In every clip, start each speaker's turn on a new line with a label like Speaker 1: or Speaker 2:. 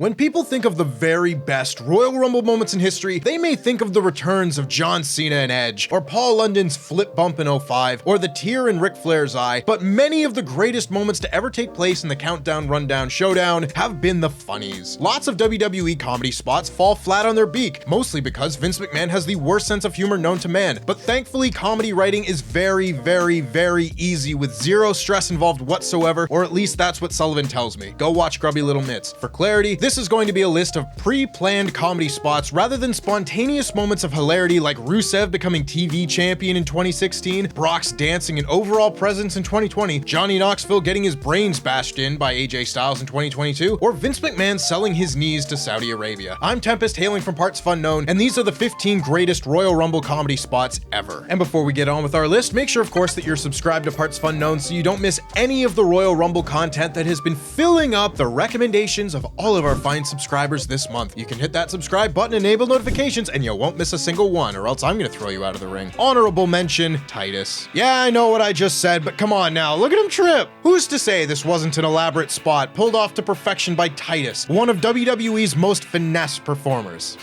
Speaker 1: When people think of the very best Royal Rumble moments in history, they may think of the returns of John Cena and Edge, or Paul London's flip bump in '05, or the tear in Ric Flair's eye, but many of the greatest moments to ever take place in the Countdown Rundown Showdown have been the funnies. Lots of WWE comedy spots fall flat on their beak, mostly because Vince McMahon has the worst sense of humor known to man, but thankfully comedy writing is very, very, very easy with zero stress involved whatsoever, or at least that's what Sullivan tells me. Go watch Grubby Little Mitts. For clarity, this is going to be a list of pre-planned comedy spots rather than spontaneous moments of hilarity like Rusev becoming TV champion in 2016, Brock's dancing and overall presence in 2020, Johnny Knoxville getting his brains bashed in by AJ Styles in 2022, or Vince McMahon selling his knees to Saudi Arabia. I'm Tempest, hailing from partsFUNknown, and these are the 15 greatest Royal Rumble comedy spots ever. And before we get on with our list, make sure of course that you're subscribed to partsFUNknown so you don't miss any of the Royal Rumble content that has been filling up the recommendations of all of our fine subscribers this month. You can hit that subscribe button, enable notifications, and you won't miss a single one, or else I'm gonna throw you out of the ring. Honorable mention, Titus. Yeah, I know what I just said, but come on now, look at him trip. Who's to say this wasn't an elaborate spot pulled off to perfection by Titus, one of WWE's most finesse performers?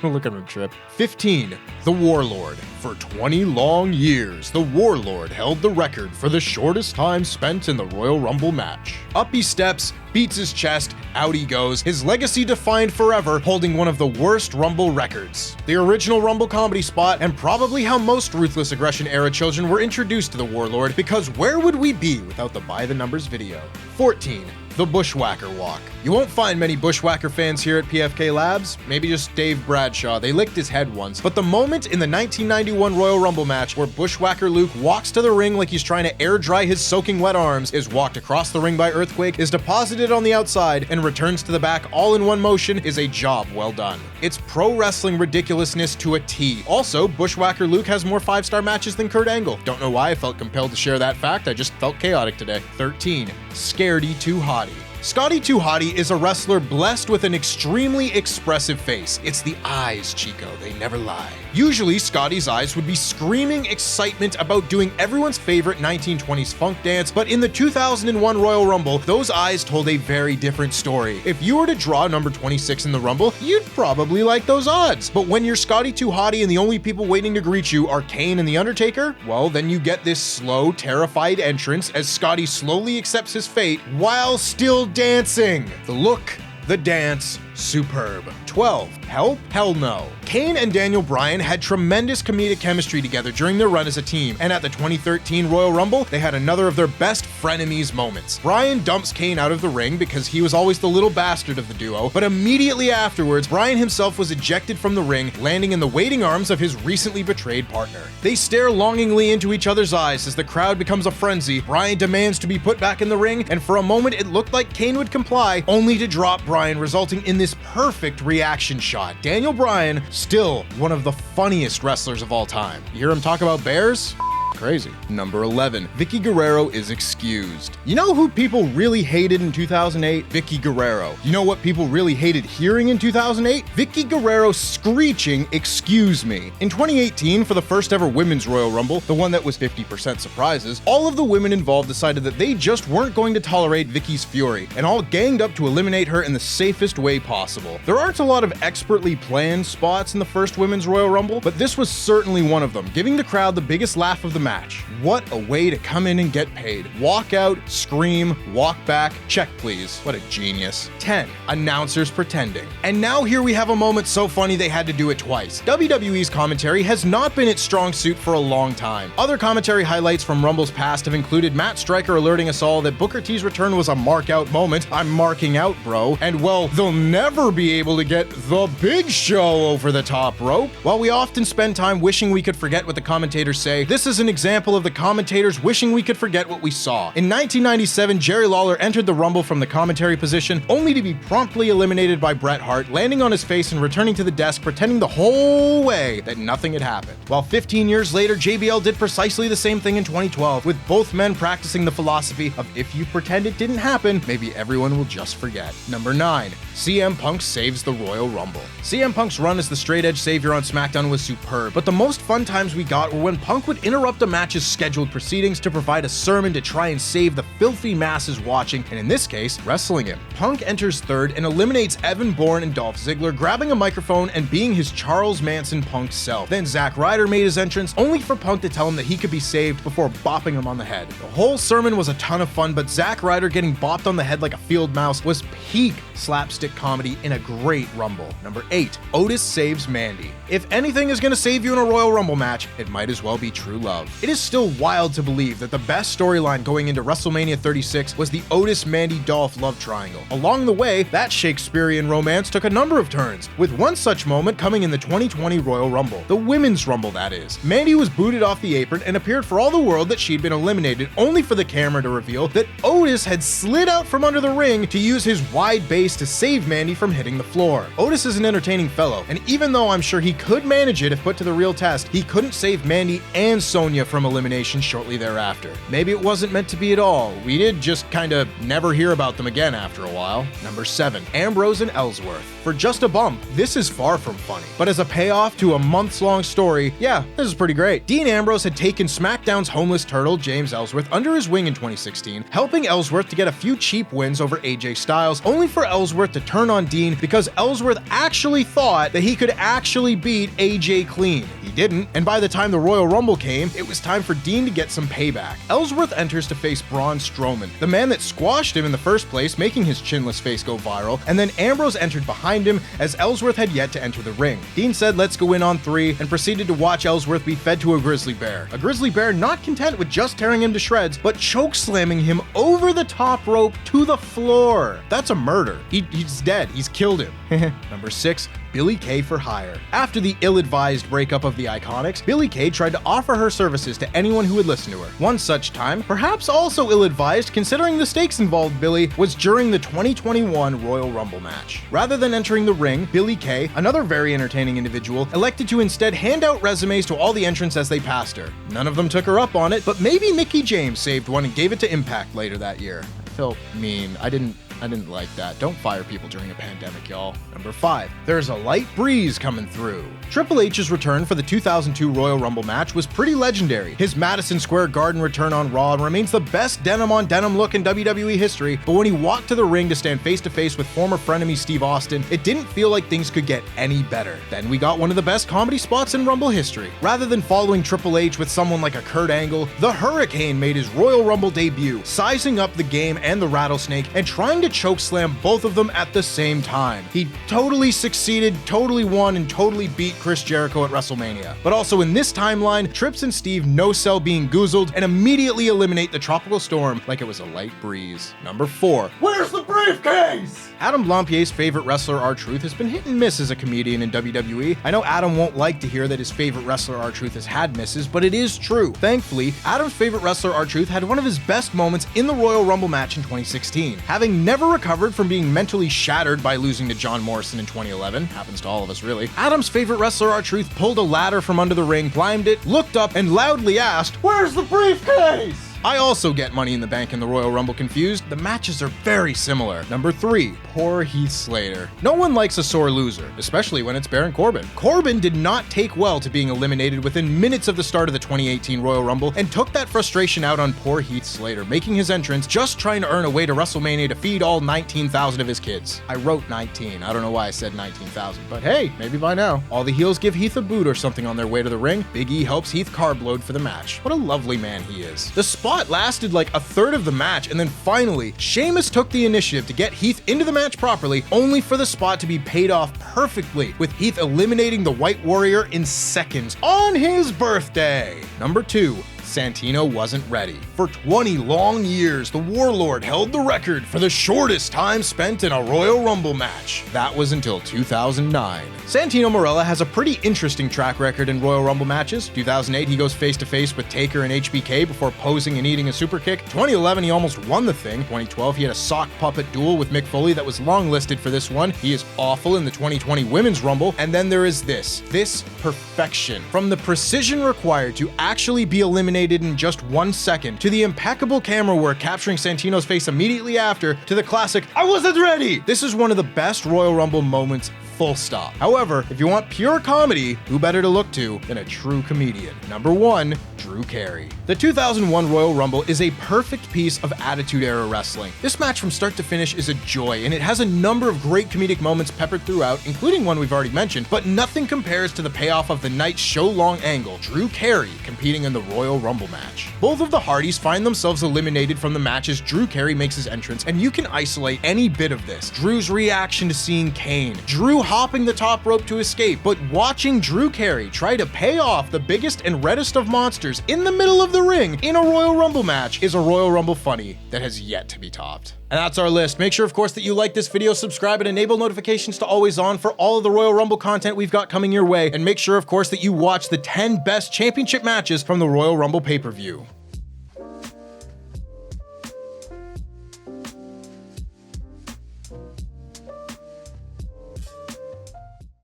Speaker 1: Look at him trip. 15. The Warlord. For 20 long years, the Warlord held the record for the shortest time spent in the Royal Rumble match. Up he steps, beats his chest, out he goes, his legacy defined forever, holding one of the worst Rumble records. The original Rumble comedy spot, and probably how most Ruthless Aggression era children were introduced to the Warlord, because where would we be without the By the Numbers video? 14. The Bushwhacker Walk. You won't find many Bushwhacker fans here at PFK Labs, maybe just Dave Bradshaw. They licked his head once. But the moment in the 1991 Royal Rumble match where Bushwhacker Luke walks to the ring like he's trying to air dry his soaking wet arms, is walked across the ring by Earthquake, is deposited on the outside, and returns to the back all in one motion, is a job well done. It's pro wrestling ridiculousness to a T. Also, Bushwhacker Luke has more 5-star matches than Kurt Angle. Don't know why I felt compelled to share that fact, I just felt chaotic today. 13. Scaredy Too Hottie. Scotty 2 Hotty is a wrestler blessed with an extremely expressive face. It's the eyes, Chico, they never lie. Usually, Scotty's eyes would be screaming excitement about doing everyone's favorite 1920s funk dance, but in the 2001 Royal Rumble, those eyes told a very different story. If you were to draw number 26 in the Rumble, you'd probably like those odds. But when you're Scotty 2 Hotty and the only people waiting to greet you are Kane and The Undertaker, well, then you get this slow, terrified entrance as Scotty slowly accepts his fate while still dancing. The look, the dance, superb. 12. Help? Hell no. Kane and Daniel Bryan had tremendous comedic chemistry together during their run as a team, and at the 2013 Royal Rumble, they had another of their best frenemies moments. Bryan dumps Kane out of the ring because he was always the little bastard of the duo, but immediately afterwards, Bryan himself was ejected from the ring, landing in the waiting arms of his recently betrayed partner. They stare longingly into each other's eyes as the crowd becomes a frenzy. Bryan demands to be put back in the ring, and for a moment it looked like Kane would comply, only to drop Bryan, resulting in this perfect reaction shot. Daniel Bryan, still one of the funniest wrestlers of all time. You hear him talk about bears? Crazy. Number 11. Vicky Guerrero is excused. You know who people really hated in 2008? Vicky Guerrero. You know what people really hated hearing in 2008? Vicky Guerrero screeching, "Excuse me." In 2018, for the first ever Women's Royal Rumble, the one that was 50% surprises, all of the women involved decided that they just weren't going to tolerate Vicky's fury, and all ganged up to eliminate her in the safest way possible. There aren't a lot of expertly planned spots in the first Women's Royal Rumble, but this was certainly one of them, giving the crowd the biggest laugh of the match. What a way to come in and get paid. Walk out, scream, walk back, check please. What a genius. 10. Announcers pretending. And now here we have a moment so funny they had to do it twice. WWE's commentary has not been its strong suit for a long time. Other commentary highlights from Rumble's past have included Matt Stryker alerting us all that Booker T's return was a mark out moment. I'm marking out, bro. And well, they'll never be able to get the Big Show over the top rope. While we often spend time wishing we could forget what the commentators say, this is an example of the commentators wishing we could forget what we saw. In 1997, Jerry Lawler entered the Rumble from the commentary position, only to be promptly eliminated by Bret Hart, landing on his face and returning to the desk, pretending the whole way that nothing had happened. While 15 years later, JBL did precisely the same thing in 2012, with both men practicing the philosophy of if you pretend it didn't happen, maybe everyone will just forget. Number 9. CM Punk saves the Royal Rumble. CM Punk's run as the straight edge savior on SmackDown was superb, but the most fun times we got were when Punk would interrupt a match's scheduled proceedings to provide a sermon to try and save the filthy masses watching, and in this case, wrestling him. Punk enters third and eliminates Evan Bourne and Dolph Ziggler, grabbing a microphone and being his Charles Manson Punk self. Then Zack Ryder made his entrance, only for Punk to tell him that he could be saved before bopping him on the head. The whole sermon was a ton of fun, but Zack Ryder getting bopped on the head like a field mouse was peak slapstick comedy in a great Rumble. Number 8, Otis saves Mandy. If anything is going to save you in a Royal Rumble match, it might as well be true love. It is still wild to believe that the best storyline going into WrestleMania 36 was the Otis-Mandy-Dolph love triangle. Along the way, that Shakespearean romance took a number of turns, with one such moment coming in the 2020 Royal Rumble. The Women's Rumble, that is. Mandy was booted off the apron and appeared for all the world that she'd been eliminated, only for the camera to reveal that Otis had slid out from under the ring to use his wide base to save Mandy from hitting the floor. Otis is an entertaining fellow, and even though I'm sure he could manage it if put to the real test, he couldn't save Mandy and Sonya from elimination shortly thereafter. Maybe it wasn't meant to be at all. We did just kinda never hear about them again after a while. Number 7, Ambrose and Ellsworth. For just a bump, this is far from funny, but as a payoff to a months-long story, yeah, this is pretty great. Dean Ambrose had taken SmackDown's homeless turtle, James Ellsworth, under his wing in 2016, helping Ellsworth to get a few cheap wins over AJ Styles, only for Ellsworth to turn on Dean because Ellsworth actually thought that he could actually beat AJ clean. He didn't, and by the time the Royal Rumble came, it was time for Dean to get some payback. Ellsworth enters to face Braun Strowman, the man that squashed him in the first place, making his chinless face go viral, and then Ambrose entered behind him as Ellsworth had yet to enter the ring. Dean said, "Let's go in on 3," and proceeded to watch Ellsworth be fed to a grizzly bear. A grizzly bear not content with just tearing him to shreds, but choke slamming him over the top rope to the floor. That's a murder. He's dead. He's killed him. Number 6, Billie Kay for hire. After the ill-advised breakup of the Iconics, Billie Kay tried to offer her services to anyone who would listen to her. One such time, perhaps also ill-advised considering the stakes involved Billie, was during the 2021 Royal Rumble match. Rather than entering the ring, Billie Kay, another very entertaining individual, elected to instead hand out resumes to all the entrants as they passed her. None of them took her up on it, but maybe Mickie James saved one and gave it to Impact later that year. I felt mean. I didn't like that. Don't fire people during a pandemic, y'all. Number 5, there's a light breeze coming through. Triple H's return for the 2002 Royal Rumble match was pretty legendary. His Madison Square Garden return on Raw remains the best denim-on-denim look in WWE history, but when he walked to the ring to stand face-to-face with former frenemy Steve Austin, it didn't feel like things could get any better. Then we got one of the best comedy spots in Rumble history. Rather than following Triple H with someone like a Kurt Angle, the Hurricane made his Royal Rumble debut, sizing up the game and the Rattlesnake and trying to chokeslam both of them at the same time. He totally succeeded, totally won, and totally beat Chris Jericho at WrestleMania. But also in this timeline, Trips and Steve no-sell being goozled and immediately eliminate the tropical storm like it was a light breeze. Number 4, where's the briefcase? Adam Blampier's favorite wrestler R-Truth has been hit and miss as a comedian in WWE. I know Adam won't like to hear that his favorite wrestler R-Truth has had misses, but it is true. Thankfully, Adam's favorite wrestler R-Truth had one of his best moments in the Royal Rumble match in 2016. Having never recovered from being mentally shattered by losing to John Morrison in 2011, happens to all of us really, Adam's favorite wrestler R-Truth pulled a ladder from under the ring, climbed it, looked up, and loudly asked, "Where's the briefcase?" I also get Money in the Bank and the Royal Rumble confused. The matches are very similar. Number 3, poor Heath Slater. No one likes a sore loser, especially when it's Baron Corbin. Corbin did not take well to being eliminated within minutes of the start of the 2018 Royal Rumble and took that frustration out on poor Heath Slater, making his entrance just trying to earn a way to WrestleMania to feed all 19,000 of his kids. I wrote 19. I don't know why I said 19,000, but hey, maybe by now. All the heels give Heath a boot or something on their way to the ring. Big E helps Heath carb load for the match. What a lovely man he is. The spot lasted like a third of the match, and then finally, Sheamus took the initiative to get Heath into the match properly, only for the spot to be paid off perfectly, with Heath eliminating the White Warrior in seconds on his birthday. Number 2, Santino wasn't ready. For 20 long years, the Warlord held the record for the shortest time spent in a Royal Rumble match. That was until 2009. Santino Marella has a pretty interesting track record in Royal Rumble matches. 2008, he goes face-to-face with Taker and HBK before posing and eating a super kick. 2011, he almost won the thing. 2012, he had a sock puppet duel with Mick Foley that was long listed for this one. He is awful in the 2020 Women's Rumble. And then there is this perfection. From the precision required to actually be eliminated eliminated in just 1 second, to the impeccable camera work capturing Santino's face immediately after, to the classic, "I wasn't ready!" This is one of the best Royal Rumble moments, full stop. However, if you want pure comedy, who better to look to than a true comedian? Number 1, Drew Carey. The 2001 Royal Rumble is a perfect piece of Attitude Era wrestling. This match from start to finish is a joy, and it has a number of great comedic moments peppered throughout, including one we've already mentioned, but nothing compares to the payoff of the night's show-long angle, Drew Carey competing in the Royal Rumble match. Both of the Hardys find themselves eliminated from the match as Drew Carey makes his entrance, and you can isolate any bit of this. Drew's reaction to seeing Kane, Drew hopping the top rope to escape, but watching Drew Carey try to pay off the biggest and reddest of monsters in the middle of the ring in a Royal Rumble match is a Royal Rumble funny that has yet to be topped. And that's our list. Make sure, of course, that you like this video, subscribe, and enable notifications to always on for all of the Royal Rumble content we've got coming your way. And make sure, of course, that you watch the 10 best championship matches from the Royal Rumble pay-per-view.